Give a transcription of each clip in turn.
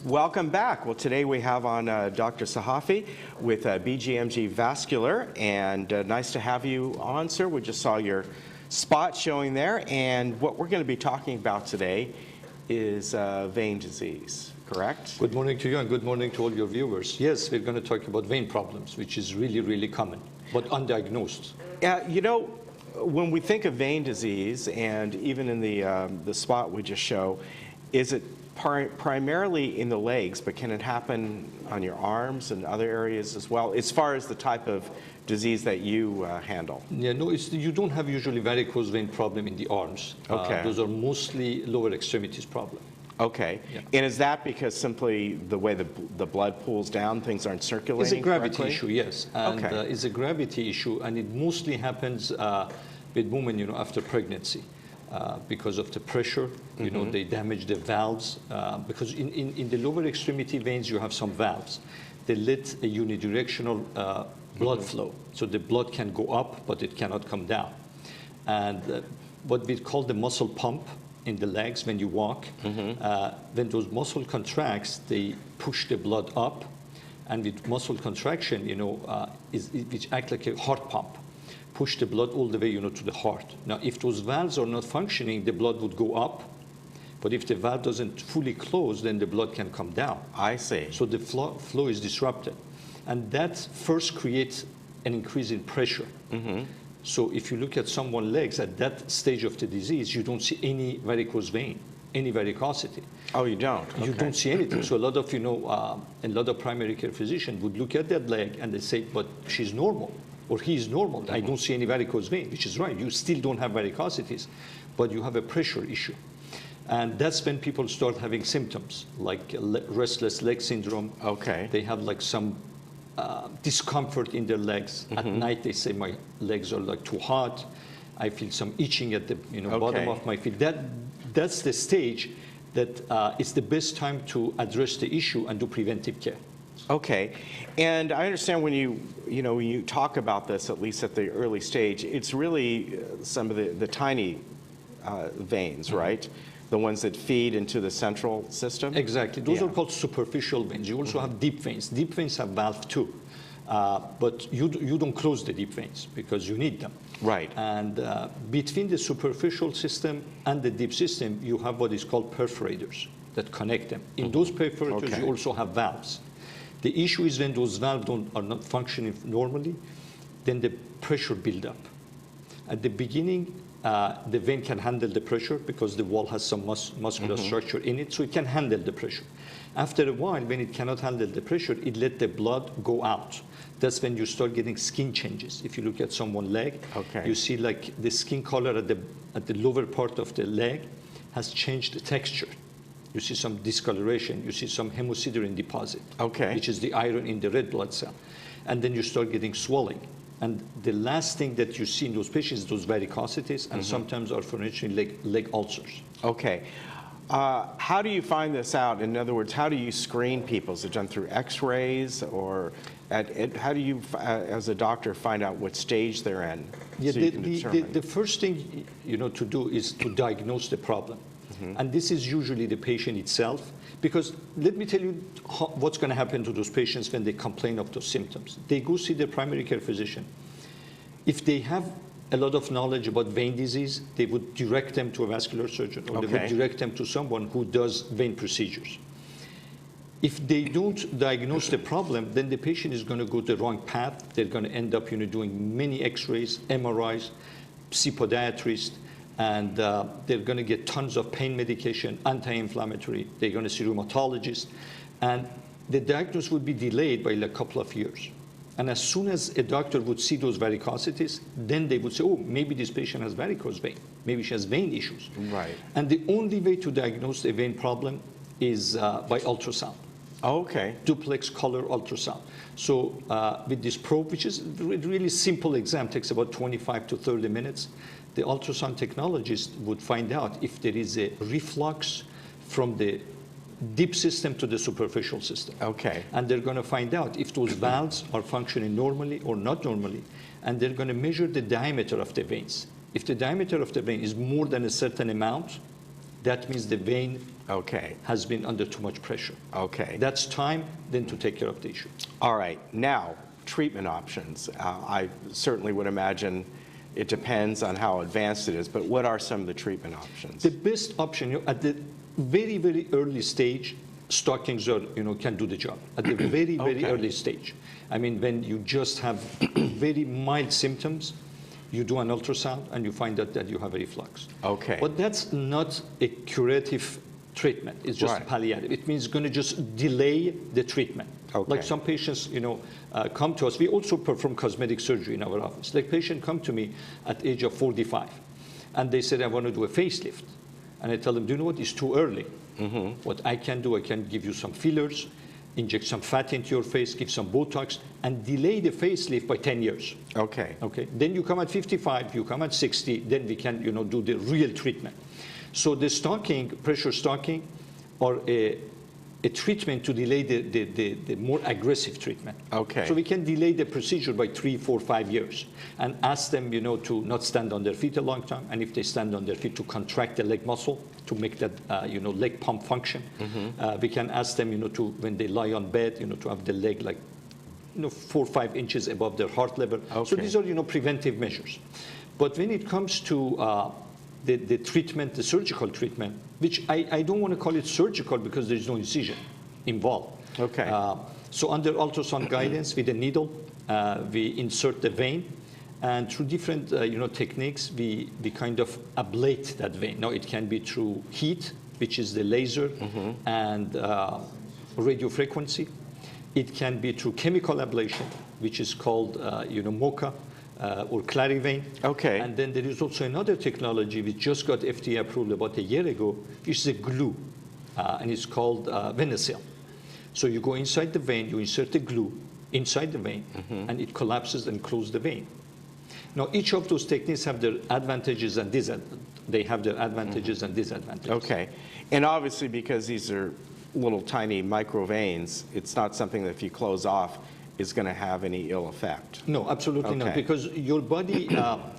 Welcome back. Well, today we have on Dr. Sahafi with BGMG Vascular, and nice to have you on, sir. We just saw your spot showing there, and what we're going to be talking about today is vein disease, correct? Good morning to you and good morning to all your viewers. Yes, we're going to talk about vein problems, which is really, really common, but undiagnosed. Yeah, you know, when we think of vein disease, and even in the spot we just show, is it primarily in the legs, but can it happen on your arms and other areas as well, as far as the type of disease that you handle? Yeah, no, you don't have usually varicose vein problem in the arms. Okay. Those are mostly lower extremities problem. Okay. Yeah. And is that because simply the way the blood pools down, things aren't circulating It's a gravity correctly? issue, yes. And okay. It's a gravity issue, and it mostly happens with women, you know, after pregnancy. Because of the pressure, you know, they damage the valves. Because in the lower extremity veins, you have some valves. They let a unidirectional blood flow. So the blood can go up, but it cannot come down. And what we call the muscle pump in the legs when you walk, when those muscle contracts, they push the blood up. And with muscle contraction, you know, which act like a heart pump. Push the blood all the way, you know, to the heart. Now, if those valves are not functioning, the blood would go up. But if the valve doesn't fully close, then the blood can come down. I see. So the flow is disrupted. And that first creates an increase in pressure. So if you look at someone's legs at that stage of the disease, you don't see any varicose vein, any varicosity. Oh, you don't? You don't see anything. So a lot of, you know, a lot of primary care physicians would look at that leg and they say, but she's normal. Or he is normal. I don't see any varicose vein, which is right. You still don't have varicosities, but you have a pressure issue. And that's when people start having symptoms, like restless leg syndrome. Okay. They have like some discomfort in their legs. At night, they say, my legs are like too hot. I feel some itching at the bottom of my feet. That's the stage that it's the best time to address the issue and do preventive care. Okay, and I understand when you talk about this, at least at the early stage, it's really some of the tiny veins, right? The ones that feed into the central system? Exactly. Those are called superficial veins. You also have deep veins. Deep veins have valve too, but you don't close the deep veins because you need them. Right. And between the superficial system and the deep system, you have what is called perforators that connect them. In those perforators, you also have valves. The issue is when those valves are not functioning normally, then the pressure builds up. At the beginning, the vein can handle the pressure because the wall has some muscular structure in it, so it can handle the pressure. After a while, when it cannot handle the pressure, it lets the blood go out. That's when you start getting skin changes. If you look at someone's leg, you see like the skin color at the lower part of the leg has changed the texture. You see some discoloration, you see some hemosiderin deposit, which is the iron in the red blood cell. And then you start getting swelling. And the last thing that you see in those patients is those varicosities, and sometimes unfortunately leg ulcers. Okay. How do you find this out? In other words, how do you screen people? Is it done through x-rays, or how do you, as a doctor, find out what stage they're in? Yeah, so you can determine? The first thing to do is to diagnose the problem. And this is usually the patient itself, because let me tell you what's going to happen to those patients when they complain of those symptoms. They go see their primary care physician. If they have a lot of knowledge about vein disease, they would direct them to a vascular surgeon, or they would direct them to someone who does vein procedures. If they don't diagnose the problem, then the patient is going to go the wrong path. They're going to end up doing many x-rays, MRIs, see podiatrists, and they're going to get tons of pain medication, anti-inflammatory. They're going to see rheumatologists. And the diagnosis would be delayed by a couple of years. And as soon as a doctor would see those varicosities, then they would say, oh, maybe this patient has varicose vein. Maybe she has vein issues. Right. And the only way to diagnose a vein problem is by ultrasound. Okay. Duplex color ultrasound. So with this probe, which is a really simple exam, takes about 25 to 30 minutes, the ultrasound technologist would find out if there is a reflux from the deep system to the superficial system. Okay. And they're going to find out if those valves are functioning normally or not normally, and they're going to measure the diameter of the veins. If the diameter of the vein is more than a certain amount, that means the vein Okay. has been under too much pressure. Okay. That's time then to take care of the issue. All right. Now, treatment options. I certainly would imagine it depends on how advanced it is, but what are some of the treatment options? The best option, at the very, very early stage, stockings are, can do the job. At the very, very Okay. early stage. I mean, when you just have very mild symptoms, you do an ultrasound and you find out that you have a reflux. Okay. But that's not a curative treatment. It's just Right. palliative. It means it's going to just delay the treatment. Okay. Like some patients, come to us. We also perform cosmetic surgery in our office. Like patient come to me at age of 45, and they said, I want to do a facelift. And I tell them, do you know what? It's too early. What I can do, I can give you some fillers, inject some fat into your face, give some Botox, and delay the facelift by 10 years. Okay. Okay. Then you come at 55, you come at 60, then we can, do the real treatment. So the stocking, pressure stocking, or a treatment to delay the more aggressive treatment. Okay. So we can delay the procedure by 3, 4, 5 years and ask them, to not stand on their feet a long time. And if they stand on their feet, to contract the leg muscle to make that, leg pump function. We can ask them, to, when they lie on bed, to have the leg like, 4 or 5 inches above their heart level. Okay. So these are, preventive measures. But when it comes to the treatment, the surgical treatment, which I don't want to call it surgical because there's no incision involved. Okay. So under ultrasound guidance with a needle, we insert the vein, and through different techniques, we kind of ablate that vein. Now it can be through heat, which is the laser, and radio frequency. It can be through chemical ablation, which is called MOCA. Or Clarivein. Okay. And then there is also another technology which just got FDA approved about a year ago, which is a glue, and it's called Venacil. So you go inside the vein, you insert the glue inside the vein, and it collapses and closes the vein. Now, each of those techniques have their advantages and disadvantages. They have their advantages and disadvantages. Okay. And obviously, because these are little tiny micro veins, it's not something that if you close off is going to have any ill effect. No, absolutely not, Okay. because your body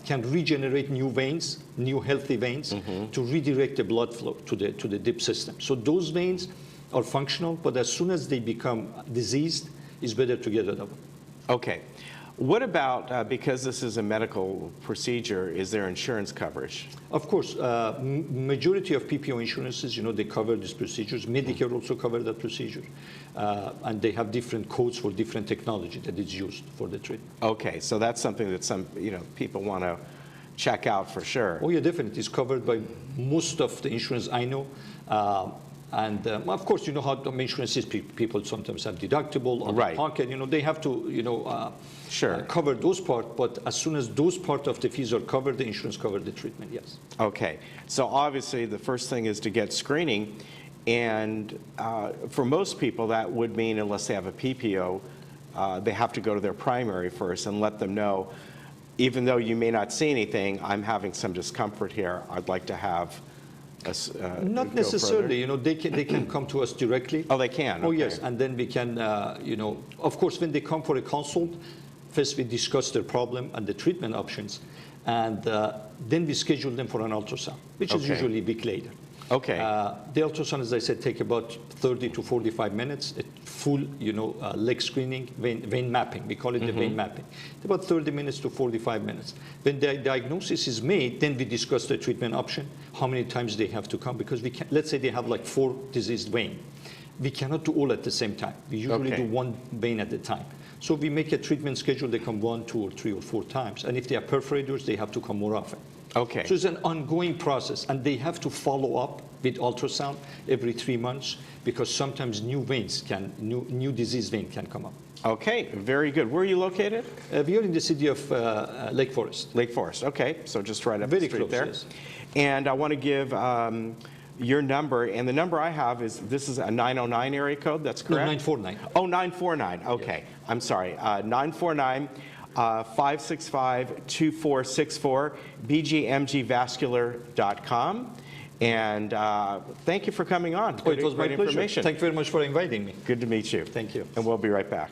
can regenerate new veins, new healthy veins, to redirect the blood flow to the deep system. So those veins are functional, but as soon as they become diseased, it's better to get rid of them. Okay. What about, because this is a medical procedure, is there insurance coverage? Of course, majority of PPO insurances, they cover these procedures. Medicare also cover that procedure. And they have different codes for different technology that is used for the treatment. Okay, so that's something that some, people want to check out for sure. Oh yeah, definitely. It's covered by most of the insurance I know. And of course, you know how the insurance is. People sometimes have deductible on Right. the pocket. They have to, Sure. cover those parts. But as soon as those part of the fees are covered, the insurance covers the treatment. Yes. Okay, so obviously the first thing is to get screening, and for most people that would mean, unless they have a PPO, they have to go to their primary first and let them know, even though you may not see anything, I'm having some discomfort here, I'd like to have Not necessarily. They can come to us directly. Oh, they can? Oh Okay. yes, and then we can, of course, when they come for a consult, first we discuss their problem and the treatment options, and then we schedule them for an ultrasound, which is Okay. usually a week later. Okay. The ultrasound, as I said, take about 30 to 45 minutes. A full, leg screening, vein mapping. We call it the vein mapping. About 30 minutes to 45 minutes. When the diagnosis is made, then we discuss the treatment option, how many times they have to come, because we can, let's say they have like 4 diseased veins. We cannot do all at the same time. We usually Okay. do one vein at a time. So we make a treatment schedule. They come 1, 2, or 3, or 4 times. And if they are perforators, they have to come more often. Okay. So it's an ongoing process, and they have to follow up with ultrasound every 3 months, because sometimes new disease vein can come up. Okay, very good. Where are you located? We are in the city of Lake Forest. Lake Forest, okay, so just right up Very the street close, there. yes. And I want to give your number, and the number I have is, this is a 909 area code, that's No, correct? 949. Oh, 949, okay. I'm sorry, 949 565-2464, bgmgvascular.com. And thank you for coming on. Oh, it was my Great pleasure. information. Thank you very much for inviting me. Good to meet you. Thank you. And we'll be right back.